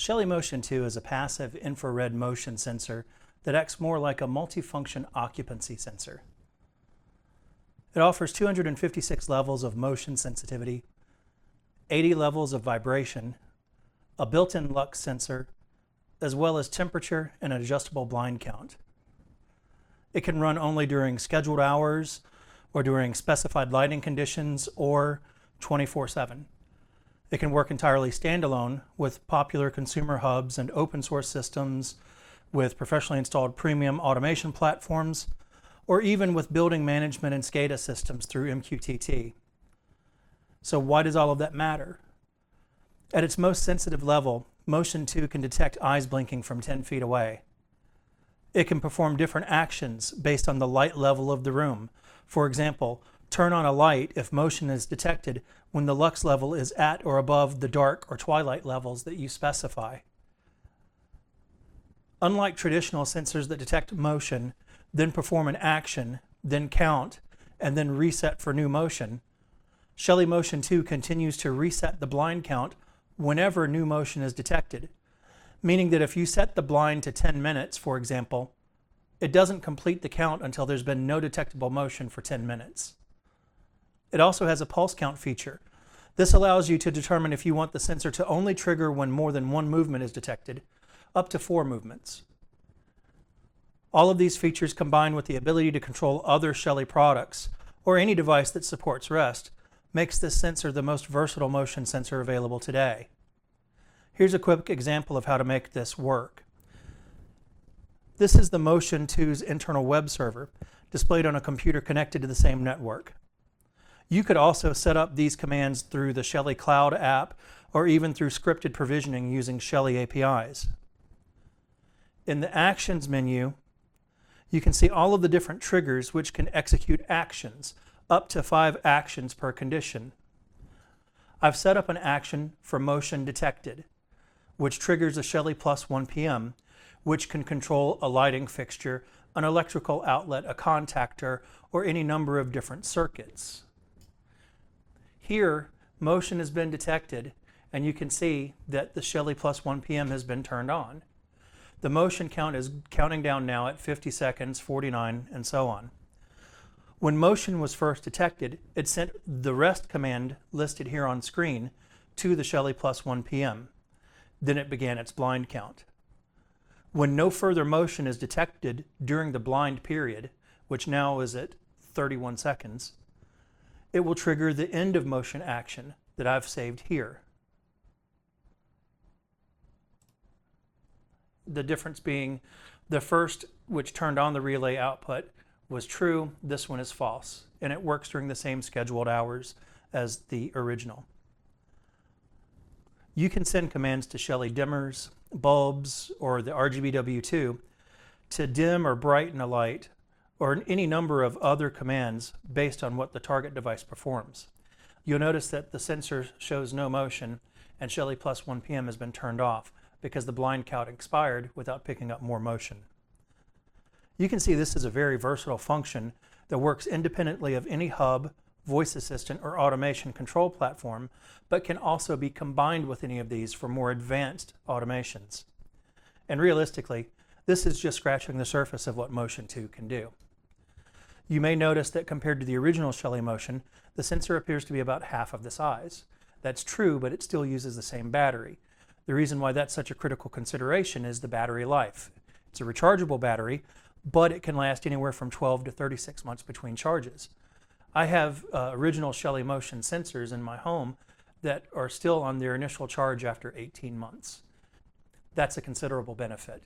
Shelly Motion 2 is a passive infrared motion sensor that acts more like a multifunction occupancy sensor. It offers 256 levels of motion sensitivity, 80 levels of vibration, a built-in lux sensor, as well as temperature and an adjustable blind count. It can run only during scheduled hours or during specified lighting conditions or 24/7. It can work entirely standalone with popular consumer hubs and open source systems, with professionally installed premium automation platforms, or even with building management and SCADA systems through MQTT. So why does all of that matter? At its most sensitive level, Motion 2 can detect eyes blinking from 10 feet away. It can perform different actions based on the light level of the room. For example, turn on a light if motion is detected when the lux level is at or above the dark or twilight levels that you specify. Unlike traditional sensors that detect motion, then perform an action, then count, and then reset for new motion, Shelly Motion 2 continues to reset the blind count whenever new motion is detected, meaning that if you set the blind to 10 minutes, for example, it doesn't complete the count until there's been no detectable motion for 10 minutes. It also has a pulse count feature. This allows you to determine if you want the sensor to only trigger when more than one movement is detected, up to 4 movements. All of these features, combined with the ability to control other Shelly products or any device that supports REST, makes this sensor the most versatile motion sensor available today. Here's a quick example of how to make this work. This is the Motion 2's internal web server displayed on a computer connected to the same network. You could also set up these commands through the Shelly Cloud app or even through scripted provisioning using Shelly APIs. In the Actions menu, you can see all of the different triggers which can execute actions, up to 5 actions per condition. I've set up an action for motion detected, which triggers a Shelly Plus 1 PM, which can control a lighting fixture, an electrical outlet, a contactor, or any number of different circuits. Here, motion has been detected, and you can see that the Shelly Plus 1 PM has been turned on. The motion count is counting down now at 50 seconds, 49, and so on. When motion was first detected, it sent the REST command listed here on screen to the Shelly Plus 1 PM. Then it began its blind count. When no further motion is detected during the blind period, which now is at 31 seconds, it will trigger the end of motion action that I've saved here. The difference being the first, which turned on the relay output, was true, this one is false, and it works during the same scheduled hours as the original. You can send commands to Shelly dimmers, bulbs, or the RGBW2 to dim or brighten a light, or any number of other commands based on what the target device performs. You'll notice that the sensor shows no motion and Shelly Plus 1 PM has been turned off because the blind count expired without picking up more motion. You can see this is a very versatile function that works independently of any hub, voice assistant, or automation control platform, but can also be combined with any of these for more advanced automations. And realistically, this is just scratching the surface of what Motion 2 can do. You may notice that compared to the original Shelly Motion, the sensor appears to be about half of the size. That's true, but it still uses the same battery. The reason why that's such a critical consideration is the battery life. It's a rechargeable battery, but it can last anywhere from 12 to 36 months between charges. I have original Shelly Motion sensors in my home that are still on their initial charge after 18 months. That's a considerable benefit.